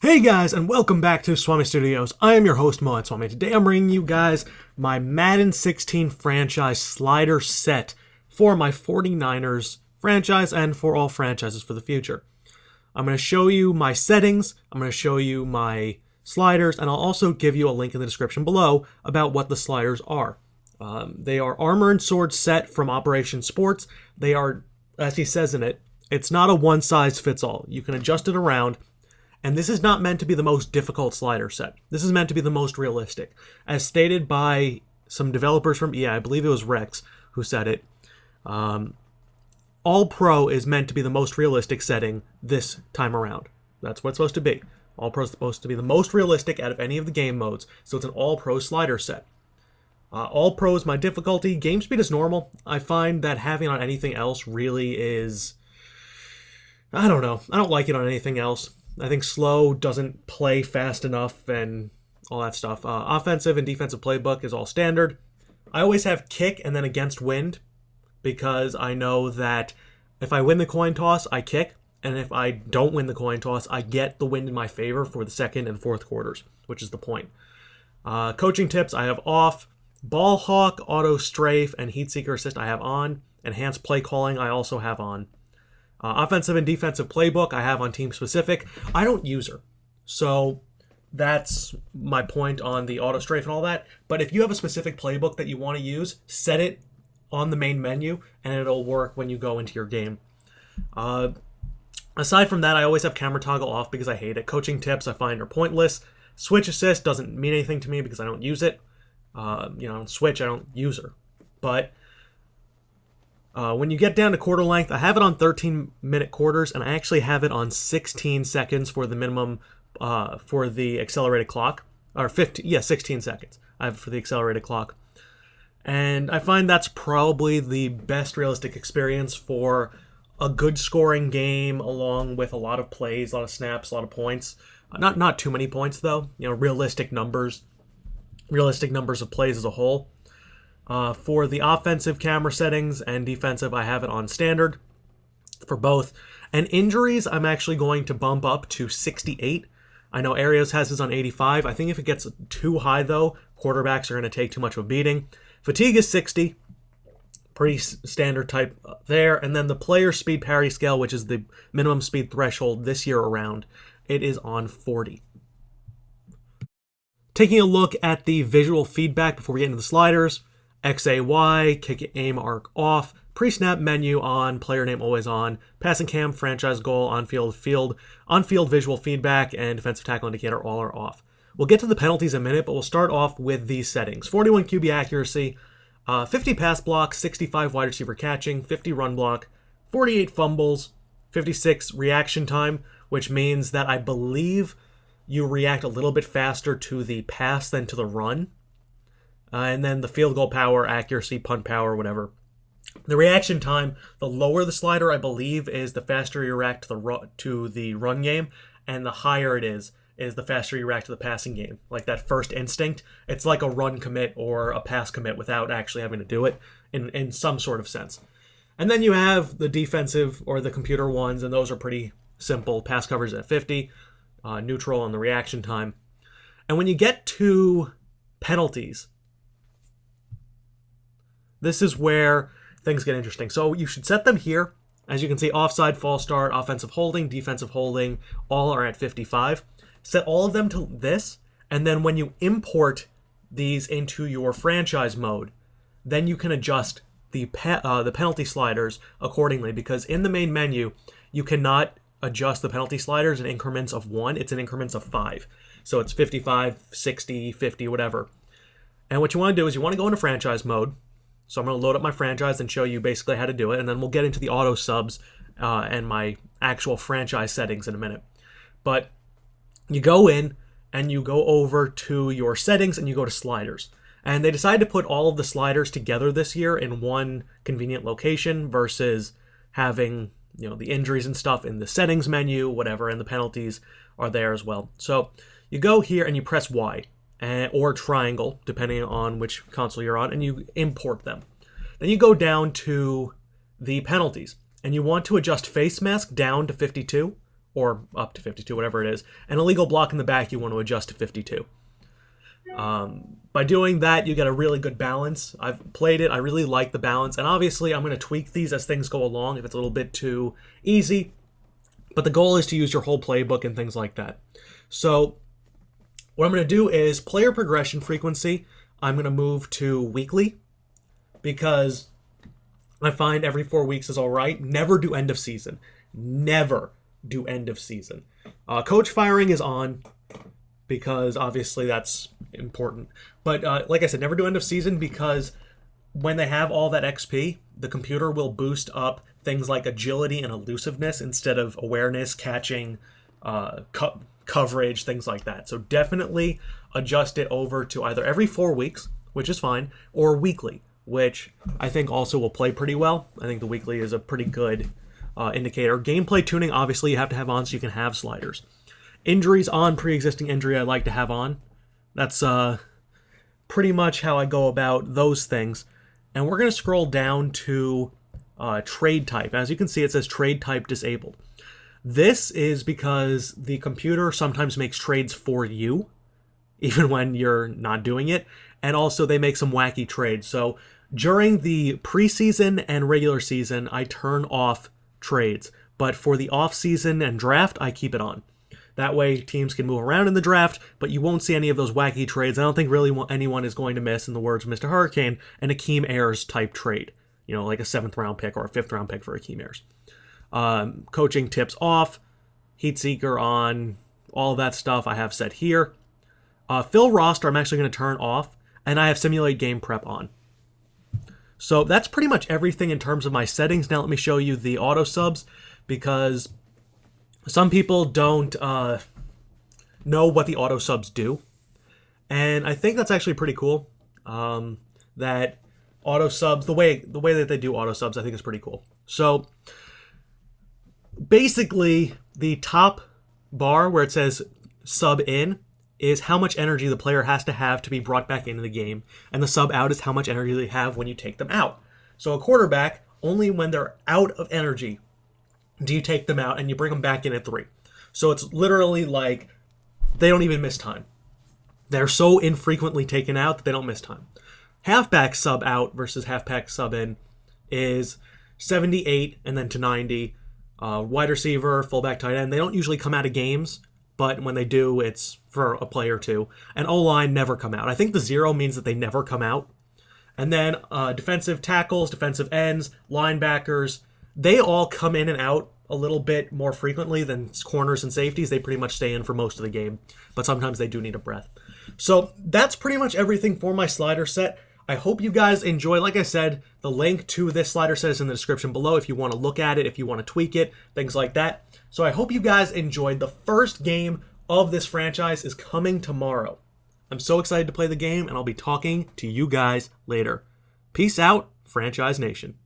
Hey guys, and welcome back to Swami Studios. I am your host, Mo at Swami. Today I'm bringing you guys my Madden 16 franchise slider set for my 49ers franchise and for all franchises for the future. I'm going to show you my settings, I'm going to show you my sliders, and I'll also give you a link in the description below about what the sliders are. They are Armor and Sword set from Operation Sports. They are, as he says in it, it's not a one-size-fits-all. You can adjust it around. And this is not meant to be the most difficult slider set. This is meant to be the most realistic. As stated by some developers from EA, I believe it was Rex who said it, All Pro is meant to be the most realistic setting this time around. That's what it's supposed to be. All Pro is supposed to be the most realistic out of any of the game modes, so it's an All Pro slider set. All Pro is my difficulty. Game speed is normal. I find that having on anything else really is... I don't know. I don't like it on anything else. I think slow doesn't play fast enough and all that stuff. Offensive and defensive playbook is all standard. I always have kick and then against wind because I know that if I win the coin toss, I kick. And if I don't win the coin toss, I get the wind in my favor for the second and fourth quarters, which is the point. Coaching tips I have off. Ball hawk, auto strafe, and heat seeker assist I have on. Enhanced play calling I also have on. Offensive and defensive playbook I have on team specific. I don't use her. So that's my point on the auto strafe and all that. But if you have a specific playbook that you want to use, set it on the main menu and it'll work when you go into your game. Aside from that, I always have camera toggle off because I hate it. Coaching tips I find are pointless. Switch assist doesn't mean anything to me because I don't use it. On Switch I don't use her. But when you get down to quarter length, I have it on 13-minute quarters, and I actually have it on 16 seconds for the minimum for the accelerated clock. Or 16 seconds I have for the accelerated clock. And I find that's probably the best realistic experience for a good scoring game, along with a lot of plays, a lot of snaps, a lot of points. Not too many points, though. Realistic numbers of plays as a whole. For the offensive camera settings and defensive, I have it on standard for both. And injuries, I'm actually going to bump up to 68. I know Arios has his on 85. I think if it gets too high, though, quarterbacks are going to take too much of a beating. Fatigue is 60. Pretty standard type there. And then the player speed parity scale, which is the minimum speed threshold this year around, it is on 40. Taking a look at the visual feedback before we get into the sliders. XAY, kick aim arc off, pre-snap menu on, player name always on, passing cam, franchise goal, on-field visual feedback, and defensive tackle indicator all are off. We'll get to the penalties in a minute, but we'll start off with these settings. 41 QB accuracy, 50 pass block, 65 wide receiver catching, 50 run block, 48 fumbles, 56 reaction time, which means that I believe you react a little bit faster to the pass than to the run. And then the field goal power, accuracy, punt power, whatever. The reaction time, the lower the slider, I believe, is the faster you react to the run game, and the higher it is the faster you react to the passing game. Like that first instinct, it's like a run commit or a pass commit without actually having to do it in some sort of sense. And then you have the defensive or the computer ones, and those are pretty simple. Pass coverage at 50, neutral on the reaction time. And when you get to penalties, this is where things get interesting. So you should set them here. As you can see, offside, false start, offensive holding, defensive holding, all are at 55. Set all of them to this, and then when you import these into your franchise mode, then you can adjust the penalty sliders accordingly, because in the main menu, you cannot adjust the penalty sliders in increments of 1. It's in increments of 5. So it's 55, 60, 50, whatever. And what you want to do is you want to go into franchise mode. So I'm going to load up my franchise and show you basically how to do it, and then we'll get into the auto subs and my actual franchise settings in a minute. But you go in and you go over to your settings and you go to sliders. And they decided to put all of the sliders together this year in one convenient location versus having, the injuries and stuff in the settings menu, whatever, and the penalties are there as well. So you go here and you press Y. Or triangle, depending on which console you're on, and you import them. Then you go down to the penalties, and you want to adjust face mask down to 52 or up to 52, whatever it is. And a legal block in the back, you want to adjust to 52. By doing that, you get a really good balance. I've played it. I really like the balance. And obviously, I'm going to tweak these as things go along if it's a little bit too easy. But the goal is to use your whole playbook and things like that. So what I'm going to do is player progression frequency. I'm going to move to weekly because I find every 4 weeks is all right. Never do end of season. Never do end of season. Coach firing is on because obviously that's important. But like I said, never do end of season because when they have all that XP, the computer will boost up things like agility and elusiveness instead of awareness, catching, coverage, things like that. So definitely adjust it over to either every 4 weeks, which is fine, or weekly, which I think also will play pretty well. I think the weekly is a pretty good indicator. Gameplay tuning, obviously, you have to have on so you can have sliders. Injuries on, pre-existing injury I like to have on. That's pretty much how I go about those things. And we're going to scroll down to trade type. As you can see, it says trade type disabled. This is because the computer sometimes makes trades for you, even when you're not doing it. And also they make some wacky trades. So during the preseason and regular season, I turn off trades. But for the off-season and draft, I keep it on. That way teams can move around in the draft, but you won't see any of those wacky trades. I don't think really anyone is going to miss, in the words of Mr. Hurricane, an Akeem Ayers type trade. You know, like a 7th round pick or a 5th round pick for Akeem Ayers. Coaching tips off, Heat Seeker on, all of that stuff I have set here. Fill roster I'm actually going to turn off, and I have simulate game prep on. So that's pretty much everything in terms of my settings. Now let me show you the auto subs, because some people don't know what the auto subs do. And I think that's actually pretty cool. That auto subs, the way that they do auto subs, I think is pretty cool. So basically, the top bar where it says sub in is how much energy the player has to have to be brought back into the game. And the sub out is how much energy they have when you take them out. So a quarterback, only when they're out of energy do you take them out and you bring them back in at 3. So it's literally like they don't even miss time. They're so infrequently taken out that they don't miss time. Halfback sub out versus halfback sub in is 78 and then to 90. Wide receiver, fullback, tight end, they don't usually come out of games, but when they do, it's for a play or two. And O-line never come out. I think the 0 means that they never come out. And then defensive tackles, defensive ends, linebackers, they all come in and out a little bit more frequently than corners and safeties. They pretty much stay in for most of the game, but sometimes they do need a breath. So that's pretty much everything for my slider set. I hope you guys enjoy. Like I said, the link to this slider set is in the description below if you want to look at it, if you want to tweak it, things like that. So I hope you guys enjoyed. The first game of this franchise is coming tomorrow. I'm so excited to play the game, and I'll be talking to you guys later. Peace out, Franchise Nation.